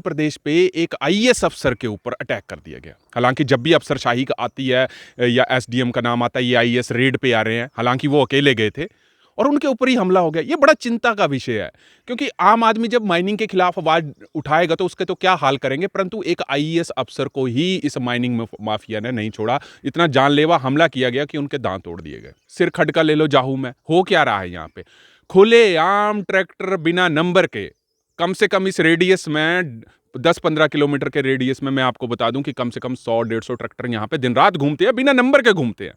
प्रदेश पे एक आईएएस अफसर के ऊपर अटैक कर दिया गया। हालांकि जब भी अफसरशाही का आती है या एसडीएम का नाम आता है, ये आईएएस रेड पे आ रहे हैं। हालांकि वो अकेले गए थे और उनके ऊपर ही हमला हो गया। ये बड़ा चिंता का विषय है, क्योंकि आम आदमी जब माइनिंग के खिलाफ आवाज उठाएगा तो उसके तो क्या हाल करेंगे, परंतु एक आईएएस अफसर को ही इस माइनिंग माफिया ने नहीं छोड़ा। इतना जानलेवा हमला किया गया कि उनके दांत तोड़ दिए गए। सिर खटका ले लो जाहू में। हो क्या रहा है यहाँ पे? खुलेआम ट्रैक्टर बिना नंबर के, कम से कम इस रेडियस में 10-15 किलोमीटर के रेडियस में मैं आपको बता दूं कि कम से कम 100-150 ट्रैक्टर यहां पे दिन रात घूमते हैं, बिना नंबर के घूमते हैं।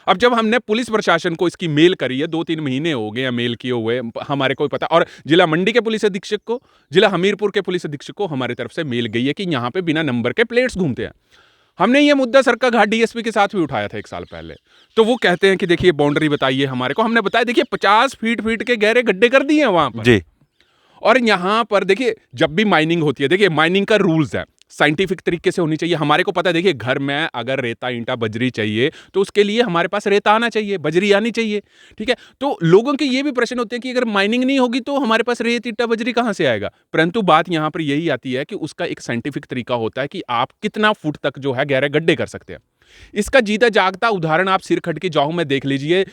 अब जब हमने पुलिस प्रशासन को इसकी मेल करी है, 2-3 महीने हो गए हैं मेल किए हुए, हमारे को पता, और जिला मंडी के पुलिस अधीक्षक को, जिला हमीरपुर के पुलिस अधीक्षक को हमारी तरफ से मेल गई है कि यहां पे बिना नंबर के प्लेट्स घूमते हैं। हमने ये मुद्दा सरका घाट डीएसपी के साथ भी उठाया था 1 साल पहले। तो वो कहते हैं कि देखिए बाउंड्री बताइए हमारे को। हमने बताया देखिए 50 फीट के गहरे गड्ढे कर दिए हैं वहां पर जी। और यहां पर देखिए जब भी माइनिंग होती है, देखिए माइनिंग का रूल्स है, साइंटिफिक तरीके से होनी चाहिए। हमारे को पता है, देखिए घर में अगर रेता ईंटा बजरी चाहिए तो उसके लिए हमारे पास रेता आना चाहिए, बजरी आनी चाहिए, ठीक है। तो लोगों के ये भी प्रश्न होते हैं कि अगर माइनिंग नहीं होगी तो हमारे पास रेत ईंटा बजरी कहां से आएगा। परंतु बात यहां पर यही आती है कि उसका एक साइंटिफिक तरीका होता है कि आप कितना फुट तक जो है गहरे गड्ढे कर सकते हैं। इसका जीता जागता उदाहरण आप सिरखट की जाहू में देख लीजिए।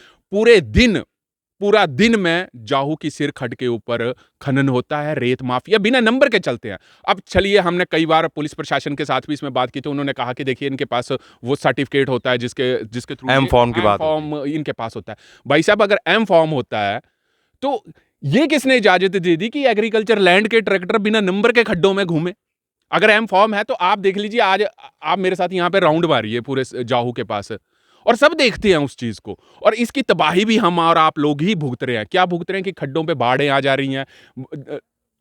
पूरा दिन में जाहू की सिर खड के ऊपर खनन होता है, रेत माफिया बिना नंबर के चलते हैं। अब चलिए, हमने कई बार पुलिस प्रशासन के साथ भी इसमें बात की तो उन्होंने कहा कि देखिए इनके पास वो सर्टिफिकेट होता है जिसके जिसके थ्रू एम फॉर्म की बात फॉर्म इनके पास होता है। भाई साहब, अगर एम फॉर्म होता है तो ये किसने इजाजत दे दी कि एग्रीकल्चर लैंड के ट्रैक्टर बिना नंबर के खड्डों में घूमे? अगर एम फॉर्म है तो आप देख लीजिए, आज आप मेरे साथ यहाँ पे राउंड मारिए पूरे जाहू के पास, और सब देखते हैं उस चीज को। और इसकी तबाही भी हम और आप लोग ही भुगत रहे हैं। क्या भुगत रहे हैं कि खड्डों पे बाढ़ें आ जा रही हैं,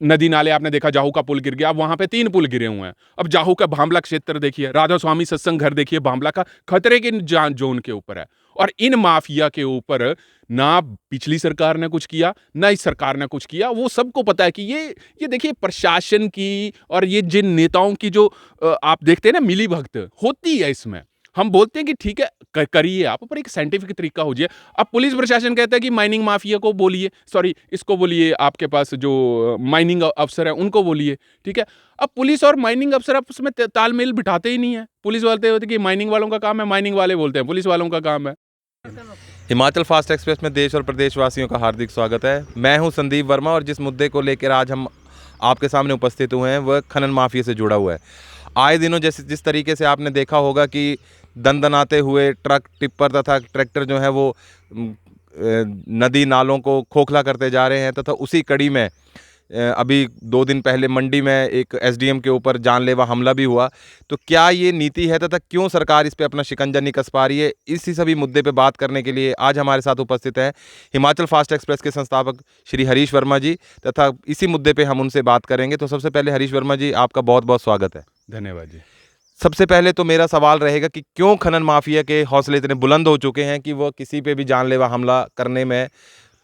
नदी नाले, आपने देखा जाहू का पुल गिर गया, अब वहां पे 3 पुल गिरे हुए हैं। अब जाहू का भांबला क्षेत्र देखिए, राधा स्वामी सत्संग घर देखिए, भांबला का खतरे के जोन के ऊपर है। और इन माफिया के ऊपर ना पिछली सरकार ने कुछ किया, ना इस सरकार ने कुछ किया। वो सबको पता है कि ये देखिए प्रशासन की और ये जिन नेताओं की जो आप देखते हैं ना मिली भगत होती है इसमें। हम बोलते हैं कि ठीक है करिए आप, पर एक साइंटिफिक तरीका हो जाए। अब पुलिस प्रशासन कहता है कि माइनिंग माफिया को बोलिए, सॉरी इसको बोलिए, आपके पास जो माइनिंग अफसर है उनको बोलिए, ठीक है। अब पुलिस और माइनिंग अफसर आपस में तालमेल बिठाते ही नहीं है। पुलिस वाले होते कि माइनिंग वालों का काम है, माइनिंग वाले बोलते हैं पुलिस वालों का काम है। हिमाचल फास्ट एक्सप्रेस में देश और प्रदेशवासियों का हार्दिक स्वागत है। मैं हूं संदीप वर्मा और जिस मुद्दे को लेकर आज हम आपके सामने उपस्थित हुए हैं वह खनन माफिया से जुड़ा हुआ है। आए दिनों जैसे जिस तरीके से आपने देखा होगा कि दनदनाते हुए ट्रक, टिप्पर तथा ट्रैक्टर जो है वो नदी नालों को खोखला करते जा रहे हैं, तथा उसी कड़ी में अभी 2 दिन पहले मंडी में एक एसडीएम के ऊपर जानलेवा हमला भी हुआ। तो क्या ये नीति है तथा क्यों सरकार इस पे अपना शिकंजा नहीं कस पा रही है, इसी सभी मुद्दे पे बात करने के लिए आज हमारे साथ उपस्थित हैं हिमाचल फास्ट एक्सप्रेस के संस्थापक श्री हरीश वर्मा जी, तथा इसी मुद्दे पे हम उनसे बात करेंगे। तो सबसे पहले हरीश वर्मा जी, आपका बहुत बहुत स्वागत है। धन्यवाद जी। सबसे पहले तो मेरा सवाल रहेगा कि क्यों खनन माफिया के हौसले इतने बुलंद हो चुके हैं कि वह किसी पे भी जानलेवा हमला करने में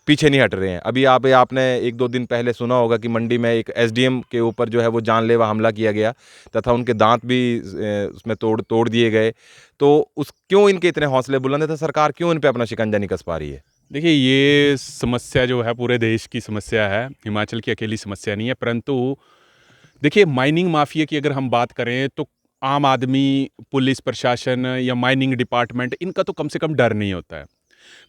पीछे नहीं हट रहे हैं। अभी आपने 1-2 दिन पहले सुना होगा कि मंडी में एक एसडीएम के ऊपर जो है वो जानलेवा हमला किया गया तथा उनके दांत भी उसमें तोड़ दिए गए। तो क्यों इनके इतने हौसले बुलंद है, तो सरकार क्यों इन पे अपना शिकंजा नहीं कस पा रही है? देखिए, ये समस्या जो है पूरे देश की समस्या है, हिमाचल की अकेली समस्या नहीं है। परंतु देखिए, माइनिंग माफिया की अगर हम बात करें तो आम आदमी, पुलिस प्रशासन या माइनिंग डिपार्टमेंट, इनका तो कम से कम डर नहीं होता है।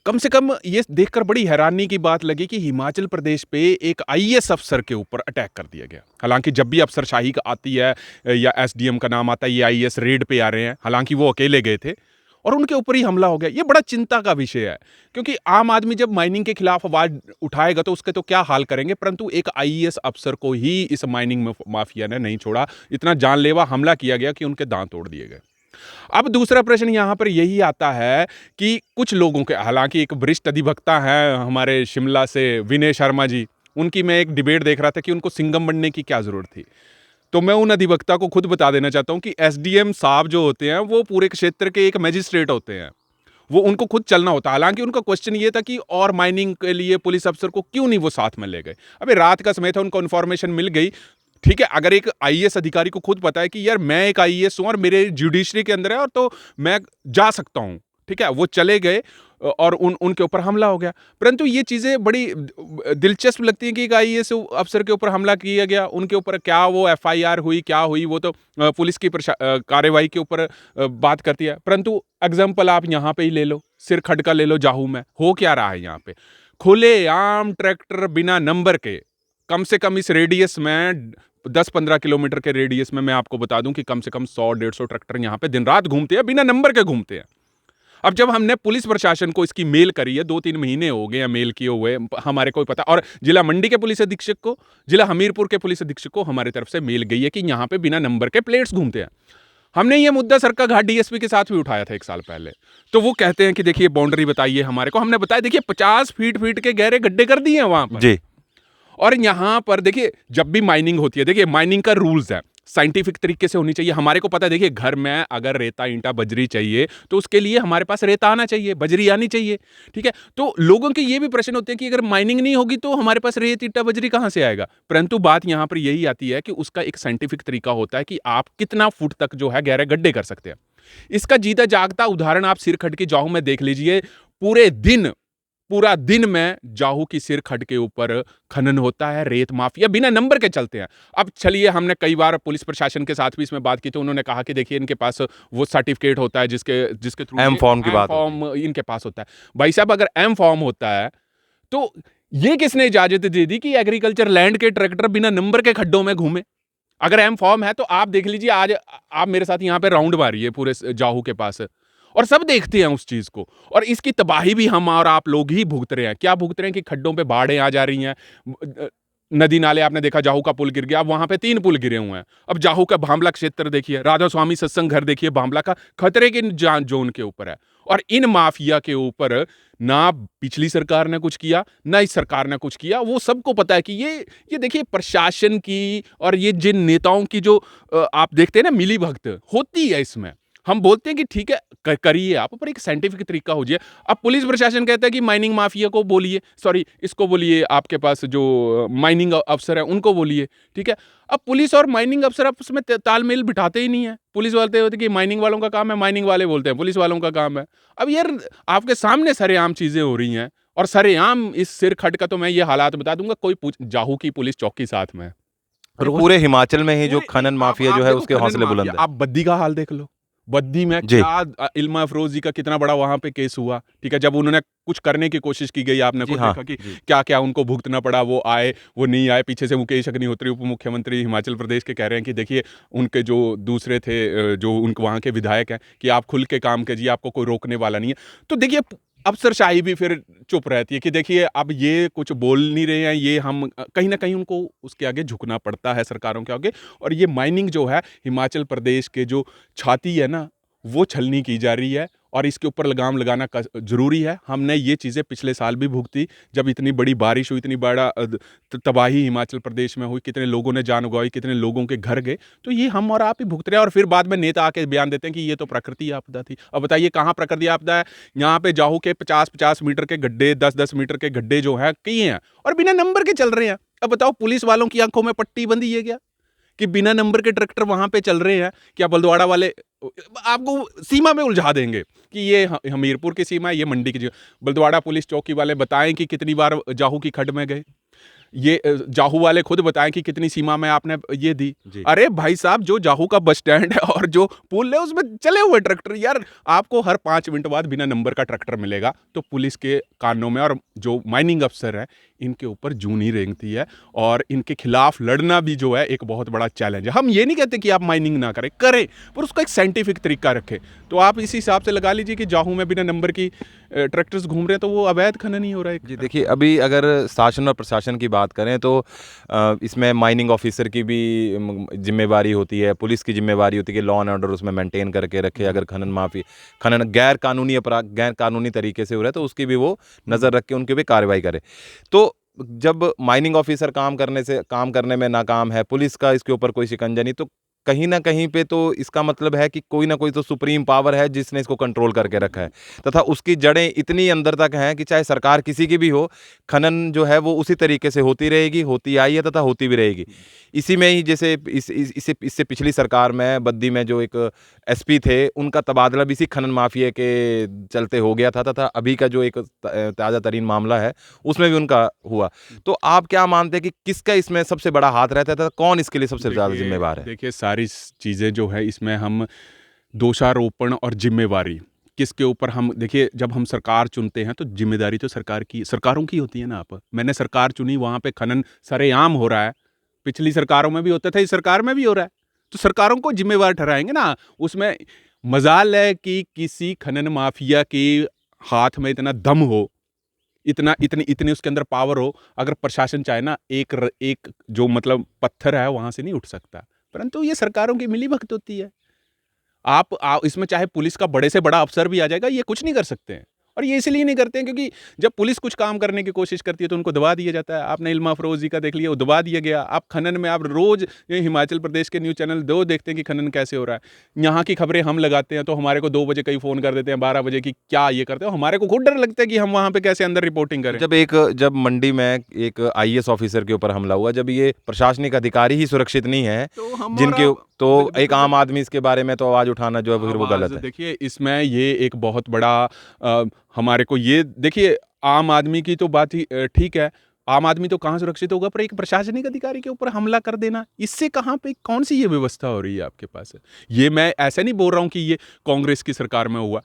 कम से कम ये देखकर बड़ी हैरानी की बात लगी कि हिमाचल प्रदेश पे एक आईएएस अफसर के ऊपर अटैक कर दिया गया। हालांकि जब भी अफसरशाही का आती है या एसडीएम का नाम आता है, ये आईएएस रेड पे आ रहे हैं। हालांकि वो अकेले गए थे और उनके ऊपर ही हमला हो गया। ये बड़ा चिंता का विषय है, क्योंकि आम आदमी जब माइनिंग के खिलाफ आवाज उठाएगा तो उसके तो क्या हाल करेंगे, परंतु एक आईएएस अफसर को ही इस माइनिंग माफिया ने नहीं छोड़ा। इतना जानलेवा हमला किया गया कि उनके दांत तोड़ दिए गए। अब दूसरा प्रश्न यहां पर यही आता है कि कुछ लोगों के, हालांकि एक वरिष्ठ अधिवक्ता हैं हमारे शिमला से विनय शर्मा जी, उनकी मैं एक डिबेट देख रहा था कि उनको सिंघम बनने की क्या जरूरत थी। तो मैं उन अधिवक्ता को खुद बता देना चाहता हूं कि एसडीएम साहब जो होते हैं वो पूरे क्षेत्र के एक मजिस्ट्रेट होते हैं, वो उनको खुद चलना होता है। हालांकि उनका क्वेश्चन ये था कि और माइनिंग के लिए पुलिस अफसर को क्यों नहीं वो साथ में ले गए। अबे रात का समय था, उनको इन्फॉर्मेशन मिल गई, ठीक है। अगर एक आईएएस अधिकारी को खुद पता है कि यार मैं एक आईएएस हूं और मेरे जुडिशरी के अंदर है और तो मैं जा सकता हूं, ठीक है, वो चले गए और उनके ऊपर हमला हो गया। परंतु ये चीज़ें बड़ी दिलचस्प लगती हैं कि एक आईएएस अफ़सर के ऊपर हमला किया गया, उनके ऊपर क्या वो एफआईआर हुई, क्या हुई, वो तो पुलिस की कार्रवाई के ऊपर बात करती है। परंतु एग्ज़ाम्पल आप यहाँ पे ही ले लो, सिरखड का ले लो जाहू में, हो क्या रहा है यहाँ पे? खुलेआम ट्रैक्टर बिना नंबर के, कम से कम इस रेडियस में 10-15 किलोमीटर के रेडियस में मैं आपको बता दूं कि कम से कम 100-150 ट्रैक्टर यहाँ पे दिन रात घूमते हैं, बिना नंबर के घूमते हैं। अब जब हमने पुलिस प्रशासन को इसकी मेल करी है, 2-3 महीने हो गए हैं मेल किए हुए, हमारे को पता, और जिला मंडी के पुलिस अधीक्षक को, जिला हमीरपुर के पुलिस अधीक्षक को हमारी तरफ से मेल गई है कि यहाँ पे बिना नंबर के प्लेट्स घूमते हैं। हमने ये मुद्दा सरकाघाट डीएसपी के साथ भी उठाया था 1 साल पहले। तो वो कहते हैं कि देखिए बाउंड्री बताइए हमारे को। हमने बताया देखिए 50 फीट के गहरे गड्ढे कर दिए हैं वहां पर जी। और यहाँ पर देखिए जब भी माइनिंग होती है, देखिए माइनिंग का रूल्स है, साइंटिफिक तरीके से होनी चाहिए। हमारे को पता है, देखिए घर में अगर रेता ईंटा बजरी चाहिए तो उसके लिए हमारे पास रेता आना चाहिए, बजरी आनी चाहिए, ठीक है। तो लोगों के ये भी प्रश्न होते हैं कि अगर माइनिंग नहीं होगी तो हमारे पास रेत ईंटा बजरी कहां से आएगा। परंतु बात यहां पर यही आती है कि उसका एक साइंटिफिक तरीका होता है कि आप कितना फुट तक जो है गहरे गड्ढे कर सकते हैं। इसका जीता जागता उदाहरण आप सिरखड की जाहू में देख लीजिए। पूरा दिन में जाहू की सिरखड के ऊपर खनन होता है, रेत माफिया बिना नंबर के चलते हैं। अब चलिए, हमने कई बार पुलिस प्रशासन के साथ भी इसमें बात की तो उन्होंने कहा कि देखिए इनके पास वो सर्टिफिकेट होता है जिसके जिसके थ्रू एम फॉर्म की बात फॉर्म इनके पास होता है। भाई साहब, अगर एम फॉर्म होता है तो ये किसने इजाजत दे दी कि एग्रीकल्चर लैंड के ट्रैक्टर बिना नंबर के खड्डों में घूमे? अगर एम फॉर्म है तो आप देख लीजिए, आज आप मेरे साथ यहाँ पे राउंड मारिए पूरे जाहू के पास, और सब देखते हैं उस चीज को। और इसकी तबाही भी हम और आप लोग ही भुगत रहे हैं। क्या भुगत रहे हैं कि खड्डों पे बाढ़ें आ जा रही हैं, नदी नाले, आपने देखा जाहू का पुल गिर गया, अब वहां पे 3 पुल गिरे हुए हैं। अब जाहू का भांबला क्षेत्र देखिए, राधा स्वामी सत्संग घर देखिए, भांबला का खतरे के जोन के ऊपर है। और इन माफिया के ऊपर ना पिछली सरकार ने कुछ किया, ना इस सरकार ने कुछ किया। वो सबको पता है कि ये देखिए प्रशासन की और ये जिन नेताओं की जो आप देखते हैं ना मिली भगत होती है इसमें। हम बोलते हैं कि ठीक है करिए आप, पर एक साइंटिफिक तरीका हो जाए। अब पुलिस प्रशासन कहता है कि माइनिंग माफिया को बोलिए, सॉरी इसको बोलिए, आपके पास जो माइनिंग अफसर है उनको बोलिए, ठीक है। अब पुलिस और माइनिंग अफसर आपस में तालमेल बिठाते ही नहीं है। पुलिस वाले होते कि माइनिंग वालों का काम है, माइनिंग वाले बोलते हैं पुलिस वालों का काम है। अब यार आपके सामने सरेआम चीजें हो रही हैं, और सरेआम इस सिरखड का तो मैं ये हालात बता दूंगा, कोई जाहू की पुलिस चौकी साथ में है। और पूरे हिमाचल में ही जो पूरे- खनन माफिया आप जो है देखो उसके खनन हौसले माफिया, बुलंद है। आप बद्दी का हाल देख लो। बद्दी में जी। क्या इल्मा अफरोजी का कितना बड़ा वहां पे केस हुआ, ठीक है। जब उन्होंने कुछ करने की कोशिश की गई, आपने जी खुद हाँ, देखा कि जी। क्या क्या उनको भुगतना पड़ा, वो आए वो नहीं आए। पीछे से मुकेश अग्निहोत्री उप मुख्यमंत्री हिमाचल प्रदेश के कह रहे हैं कि देखिए उनके जो दूसरे थे जो उनके वहां के विधायक हैं कि आप खुल के काम कीजिए, आपको कोई रोकने वाला नहीं है। तो देखिए अफसरशाही भी फिर चुप रहती है कि देखिए अब ये कुछ बोल नहीं रहे हैं, ये हम कहीं ना कहीं उनको उसके आगे झुकना पड़ता है सरकारों के आगे। और ये माइनिंग जो है हिमाचल प्रदेश के जो छाती है ना, वो छलनी की जा रही है और इसके ऊपर लगाम लगाना जरूरी है। हमने ये चीज़ें पिछले साल भी भुगती, जब इतनी बड़ी बारिश हुई, इतनी बड़ा तबाही हिमाचल प्रदेश में हुई, कितने लोगों ने जान गंवाई, कितने लोगों के घर गए। तो ये हम और आप ही भुगत रहे हैं। और फिर बाद में नेता आके बयान देते हैं कि ये तो प्रकृति आपदा थी। अब बताइए कहाँ प्रकृति आपदा है? यहाँ पे जाहू के 50-50 मीटर के गड्ढे, 10-10 मीटर के गड्ढे जो है कई हैं और बिना नंबर के चल रहे हैं। अब बताओ पुलिस वालों की आंखों में पट्टी बंधी है क्या कि बिना नंबर के ट्रैक्टर वहां पे चल रहे हैं? क्या बलद्वाड़ा वाले आपको सीमा में उलझा देंगे कि ये हमीरपुर की सीमा है, ये मंडी की? बलद्वाड़ा पुलिस चौकी वाले बताएं कि कितनी बार जाहू की खड्ड में गए। ये जाहू वाले खुद बताएं कि कितनी सीमा में आपने ये दी। अरे भाई साहब, जो जाहू का बस स्टैंड है और जो पुल है उसमें चले हुए ट्रैक्टर, यार आपको हर 5 मिनट बाद बिना नंबर का ट्रैक्टर मिलेगा। तो पुलिस के कानों में और जो माइनिंग अफसर है इनके ऊपर जून ही रेंगती है और इनके खिलाफ लड़ना भी जो है एक बहुत बड़ा चैलेंज है। हम ये नहीं कहते कि आप माइनिंग ना करें, पर उसका एक साइंटिफिक तरीका रखें। तो आप इसी हिसाब से लगा लीजिए कि जाहू में बिना नंबर की ट्रैक्टर्स घूम रहे हैं तो वो अवैध खनन ही हो रहा है। जी देखिए, अभी अगर शासन और प्रशासन की बात करें तो इसमें माइनिंग ऑफिसर की भी जिम्मेवारी होती है, पुलिस की जिम्मेवारी होती है कि लॉ एंड ऑर्डर उसमें मेंटेन करके रखे। अगर खनन गैर कानूनी तरीके से हो रहा है तो उसकी भी वो नज़र रख के उनके भी कार्रवाई करे। तो जब माइनिंग ऑफिसर काम करने में नाकाम है, पुलिस का इसके ऊपर कोई शिकंजा नहीं, तो कहीं ना कहीं पे तो इसका मतलब है कि कोई ना कोई तो सुप्रीम पावर है जिसने इसको कंट्रोल करके रखा है, तथा उसकी जड़ें इतनी अंदर तक हैं कि चाहे सरकार किसी की भी हो, खनन जो है वो उसी तरीके से होती रहेगी, होती आई है तथा होती भी रहेगी। इसी में ही जैसे इससे इससे पिछली सरकार में बद्दी में जो एक एसपी थे, उनका तबादला भी इसी खनन माफिया के चलते हो गया था, तथा अभी का जो एक ताज़ा तरीन मामला है उसमें भी उनका हुआ। तो आप क्या मानते हैं कि किसका इसमें सबसे बड़ा हाथ रहता था, कौन इसके लिए सबसे ज़्यादा जिम्मेवार है? देखिए सारी चीज़ें जो है इसमें हम दोषारोपण और जिम्मेवारी किसके ऊपर हम देखिए, जब हम सरकार चुनते हैं तो जिम्मेदारी तो सरकारों की होती है ना। आप मैंने सरकार चुनी, वहाँ पे खनन सरेआम हो रहा है, पिछली सरकारों में भी होता था, इस सरकार में भी हो रहा है, तो सरकारों को जिम्मेवार ठहराएंगे ना। उसमें मजाल है कि किसी खनन माफिया के हाथ में इतना दम हो, इतना इतनी इतनी उसके अंदर पावर हो, अगर प्रशासन चाहे ना, एक जो मतलब पत्थर है वहां से नहीं उठ सकता। परंतु ये सरकारों की मिली भगत होती है। आप इसमें चाहे पुलिस का बड़े से बड़ा अफसर भी आ जाएगा, ये कुछ नहीं कर सकते हैं। और ये इसलिए नहीं करते हैं क्योंकि जब पुलिस कुछ काम करने की कोशिश करती है तो उनको दबा दिया जाता है। आपने इल्मा फरोज जी का देख लिया, वो दबा दिया गया। आप खनन में आप रोज ये हिमाचल प्रदेश के न्यूज़ चैनल दो देखते हैं कि खनन कैसे हो रहा है। यहाँ की खबरें हम लगाते हैं तो हमारे को 2 बजे कहीं फ़ोन कर देते हैं, 12 बजे की क्या ये करते हो। हमारे को खुद डर लगता है कि हम वहाँ पे कैसे अंदर रिपोर्टिंग करें। जब मंडी में एक आईएएस ऑफिसर के ऊपर हमला हुआ, जब ये प्रशासनिक अधिकारी ही सुरक्षित नहीं है, तो हमारा जिनके तो बिल्कुल एक आम आदमी इसके बारे में तो आवाज उठाना जो है फिर वो आवाज़ गलत है। देखिए, इसमें ये एक बहुत बड़ा हमारे को ये देखिए, आम आदमी की तो बात ही ठीक है। आम आदमी तो कहाँ सुरक्षित होगा, पर एक प्रशासनिक अधिकारी के ऊपर हमला कर देना, इससे कहाँ पे कौन सी ये व्यवस्था हो रही है आपके पास? ये मैं ऐसा नहीं बोल रहा हूँ कि ये कांग्रेस की सरकार में हुआ,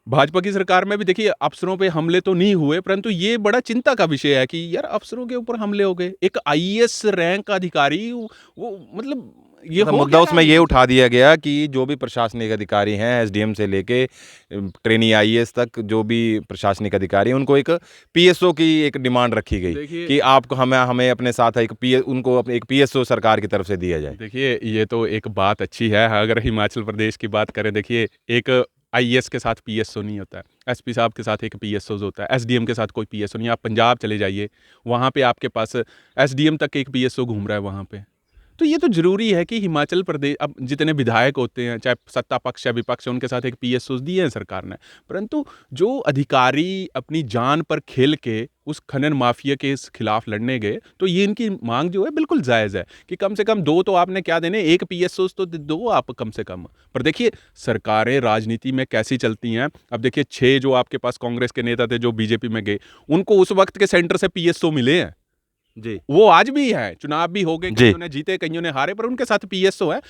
भाजपा की सरकार में भी देखिए अफसरों पे हमले तो नहीं हुए, परंतु ये बड़ा चिंता का विषय है कि यार अफसरों के ऊपर हमले हो गए। एक आईएएस रैंक का अधिकारी, वो मतलब ये मतलब हो मुद्दा क्या रहा उसमें है? ये उठा दिया गया कि जो भी प्रशासनिक अधिकारी हैं, एसडीएम से लेके ट्रेनी आईएएस तक, जो भी प्रशासनिक अधिकारी हैं, उनको एक पीएसओ की एक डिमांड रखी गई देखिए कि आपको हमें हमें अपने साथ उनको अपने एक पीएसओ सरकार की तरफ से दिया जाए। देखिए, ये तो एक बात अच्छी है। अगर हिमाचल प्रदेश की बात करें, देखिए एक आईएएस के साथ पीएसओ नहीं होता है, एसपी साहब के साथ एक पीएसओ होता है, एसडीएम के साथ कोई पीएसओ नहीं है। आप पंजाब चले जाइए, वहाँ पे आपके पास एसडीएम तक एक पीएसओ घूम रहा है वहाँ पे। तो ये तो ज़रूरी है कि हिमाचल प्रदेश, अब जितने विधायक होते हैं, चाहे सत्ता पक्ष या विपक्ष, उनके साथ एक पीएसओ दिए हैं सरकार ने। परंतु जो अधिकारी अपनी जान पर खेल के उस खनन माफिया के खिलाफ लड़ने गए, तो ये इनकी मांग जो है बिल्कुल जायज़ है कि कम से कम 2 तो आपने क्या देने, एक पीएसओ तो दो आप कम से कम। पर देखिए सरकारें राजनीति में कैसी चलती हैं। अब देखिए 6 जो आपके पास कांग्रेस के नेता थे जो बीजेपी में गए, उनको उस वक्त के सेंटर से पीएसओ मिले हैं। जी वो आज भी है, चुनाव भी हो गए, जी। कईयों ने जीते, कईयों ने हारे, पर उनके साथ पीएसओ है।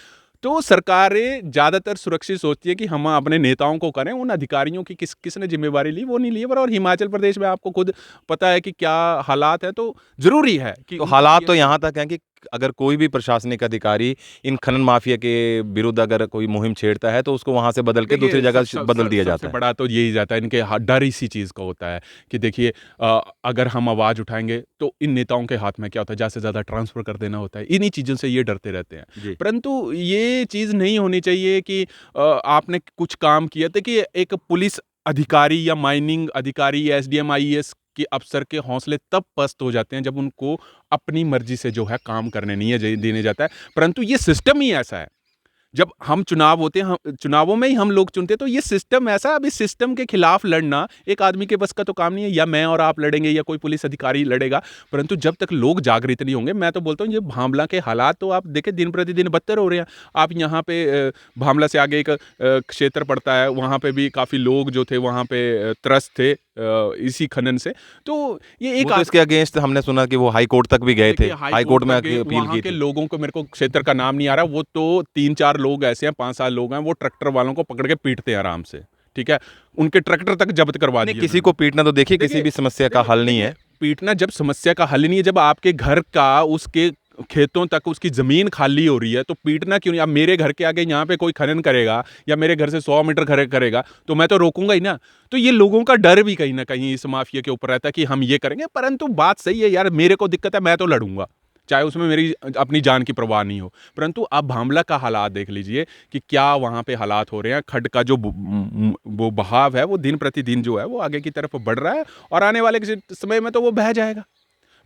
तो सरकारें ज़्यादातर सुरक्षित सोचती है कि हम अपने नेताओं को करें, उन अधिकारियों की किसने जिम्मेवारी ली, वो नहीं ली। पर और हिमाचल प्रदेश में आपको खुद पता है कि क्या हालात है, तो ज़रूरी है कि तो उनको हालात तो PSO यहाँ तक हैं कि अगर कोई भी प्रशासनिक अधिकारी इन खनन माफिया के विरुद्ध अगर कोई मुहिम छेड़ता है तो उसको वहां से बदल के देखिए, दूसरी जगह बदल दिया सबसे जाता है। बड़ा तो यही जाता है, इनके डर इसी चीज़ का होता है कि देखिए अगर हम आवाज़ उठाएंगे तो इन नेताओं के हाथ में क्या होता है, ज़्यादा से ज़्यादा ट्रांसफ़र कर देना होता है। इन्हीं चीज़ों से ये डरते रहते हैं। जी। परंतु ये चीज़ नहीं होनी चाहिए कि आपने कुछ काम किया। देखिए एक पुलिस अधिकारी या माइनिंग अधिकारी या एसडीएम आईएएस के अफसर के हौसले तब पस्त हो जाते हैं जब उनको अपनी मर्जी से जो है काम करने नहीं है देने जाता है। परंतु ये सिस्टम ही ऐसा है, जब हम चुनाव होते हैं, हम चुनावों में ही हम लोग चुनते हैं, तो ये सिस्टम ऐसा है। अब इस सिस्टम के खिलाफ लड़ना एक आदमी के बस का तो काम नहीं है, या मैं और आप लड़ेंगे या कोई पुलिस अधिकारी लड़ेगा। परंतु जब तक लोग जागृत नहीं होंगे, मैं तो बोलता हूँ ये भांबला के हालात तो आप देखें दिन प्रतिदिन बदतर हो रहे हैं। आप यहाँ पे भांबला से आगे एक क्षेत्र पड़ता है, वहाँ पे भी काफ़ी लोग जो थे वहाँ पे त्रस्त थे इसी खनन से। तो ये एक वो तो इसके अगेंस्ट हमने सुना कि वो हाई कोर्ट तक भी गए थे, देखिए हाई कोर्ट में तक अपील वहाँ की के थी। लोगों को, मेरे को क्षेत्र का नाम नहीं आ रहा, वो तो 3-4 लोग ऐसे हैं, 5-7 लोग हैं, वो ट्रैक्टर वालों को पकड़ के पीटते हैं आराम से, ठीक है? उनके ट्रैक्टर तक जब्त करवा नहीं, दिए किसी उन्होंने। को पीटना तो देखिए किसी देखिए भी समस्या का देखिए हल नहीं देखिए, है। पीटना जब समस्या का हल नहीं है, जब आपके घर का उसके खेतों तक उसकी ज़मीन खाली हो रही है, तो पीटना क्यों नहीं? अब मेरे घर के आगे यहाँ पे कोई खनन करेगा या मेरे घर से 100 मीटर खरे करेगा, तो मैं तो रोकूंगा ही ना। तो ये लोगों का डर भी कहीं न कहीं इस माफिया के ऊपर रहता है कि हम ये करेंगे। परंतु बात सही है यार, मेरे को दिक्कत है, मैं तो लड़ूंगा, चाहे उसमें मेरी अपनी जान की परवाह नहीं हो। परंतु आप भांबला का हालात देख लीजिए कि क्या वहाँ पे हालात हो रहे हैं। खड्ड का जो वो बहाव है, वो दिन प्रतिदिन जो है वो आगे की तरफ बढ़ रहा है, और आने वाले समय में तो वो बह जाएगा,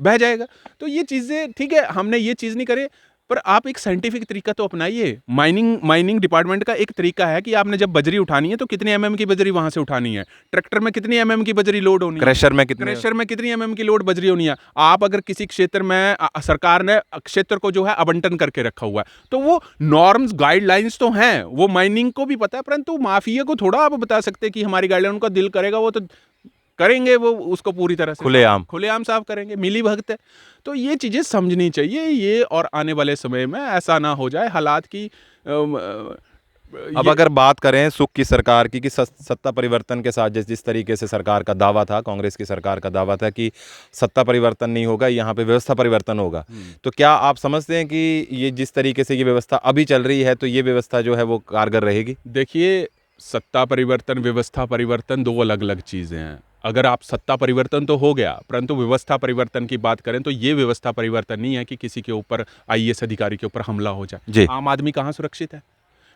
बह जाएगा। तो ये चीज़ें ठीक है, हमने ये चीज़ नहीं करे, पर आप एक साइंटिफिक तरीका तो अपनाइए। माइनिंग डिपार्टमेंट का एक तरीका है कि आपने जब बजरी उठानी है तो कितने एमएम की बजरी वहां से उठानी है, ट्रैक्टर में कितनी एमएम की बजरी लोड होनी है, क्रेशर में कितनी एमएम की लोड बजरी होनी है। आप अगर किसी क्षेत्र में सरकार ने क्षेत्र को जो है आवंटन करके रखा हुआ है तो वो नॉर्म्स गाइडलाइंस तो हैं, वो माइनिंग को भी पता है, परंतु माफिया को थोड़ा आप बता सकते हैं कि हमारी गाइडलाइन, उनका दिल करेगा वो तो करेंगे, वो उसको पूरी तरह से खुलेआम साफ करेंगे, मिली भगत है। तो ये चीजें समझनी चाहिए ये, और आने वाले समय में ऐसा ना हो जाए हालात की। अब अगर बात करें सुख की सरकार की, कि सत्ता परिवर्तन के साथ जिस तरीके से सरकार का दावा था, कांग्रेस की सरकार का दावा था कि सत्ता परिवर्तन नहीं होगा, यहाँ पे व्यवस्था परिवर्तन होगा, तो क्या आप समझते हैं कि ये जिस तरीके से ये व्यवस्था अभी चल रही है तो ये व्यवस्था जो है वो कारगर रहेगी? देखिए, सत्ता परिवर्तन, व्यवस्था परिवर्तन दो अलग अलग चीजें हैं। अगर आप सत्ता परिवर्तन तो हो गया, परंतु व्यवस्था परिवर्तन की बात करें तो ये व्यवस्था परिवर्तन नहीं है कि किसी के ऊपर, आईएएस अधिकारी के ऊपर हमला हो जाए। आम आदमी कहाँ सुरक्षित है?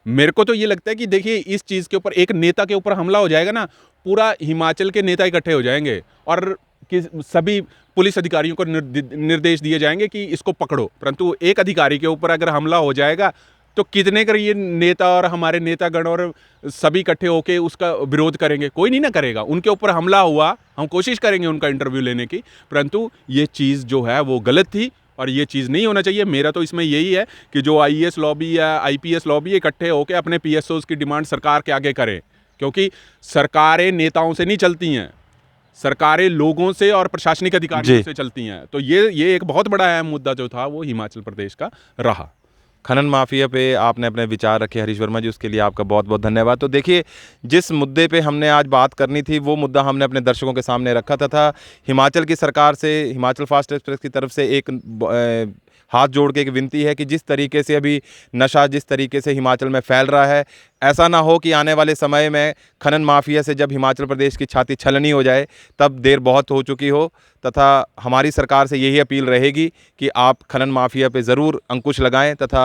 मेरे को तो ये लगता है कि देखिए, इस चीज के ऊपर, एक नेता के ऊपर हमला हो जाएगा ना, पूरा हिमाचल के नेता इकट्ठे हो जाएंगे और सभी पुलिस अधिकारियों को निर्देश दिए जाएंगे कि इसको पकड़ो। परंतु एक अधिकारी के ऊपर अगर हमला हो जाएगा तो कितने कर ये नेता और हमारे नेतागण और सभी इकट्ठे होके उसका विरोध करेंगे? कोई नहीं ना करेगा। उनके ऊपर हमला हुआ, हम कोशिश करेंगे उनका इंटरव्यू लेने की, परंतु ये चीज़ जो है वो गलत थी और ये चीज़ नहीं होना चाहिए। मेरा तो इसमें यही है कि जो आईएएस लॉबी या आईपीएस लॉबी इकट्ठे होकर अपने पीएसओज की डिमांड सरकार के आगे करें, क्योंकि सरकारें नेताओं से नहीं चलती हैं, सरकारें लोगों से और प्रशासनिक अधिकारियों से चलती हैं। तो ये एक बहुत बड़ा अहम मुद्दा जो था वो हिमाचल प्रदेश का रहा। खनन माफिया पे आपने अपने विचार रखे हरीश वर्मा जी, उसके लिए आपका बहुत बहुत धन्यवाद। तो देखिए, जिस मुद्दे पे हमने आज बात करनी थी वो मुद्दा हमने अपने दर्शकों के सामने रखा था हिमाचल की सरकार से, हिमाचल फास्ट एक्सप्रेस की तरफ से एक हाथ जोड़ के एक विनती है कि जिस तरीके से अभी नशा जिस तरीके से हिमाचल में फैल रहा है, ऐसा ना हो कि आने वाले समय में खनन माफिया से जब हिमाचल प्रदेश की छाती छलनी हो जाए तब देर बहुत हो चुकी हो। तथा हमारी सरकार से यही अपील रहेगी कि आप खनन माफिया पे ज़रूर अंकुश लगाएं तथा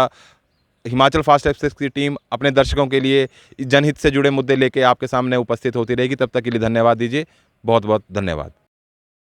हिमाचल फास्ट एक्सप्रेस की टीम अपने दर्शकों के लिए जनहित से जुड़े मुद्दे लेके आपके सामने उपस्थित होती रहेगी। तब तक के लिए धन्यवाद दीजिए, बहुत बहुत धन्यवाद।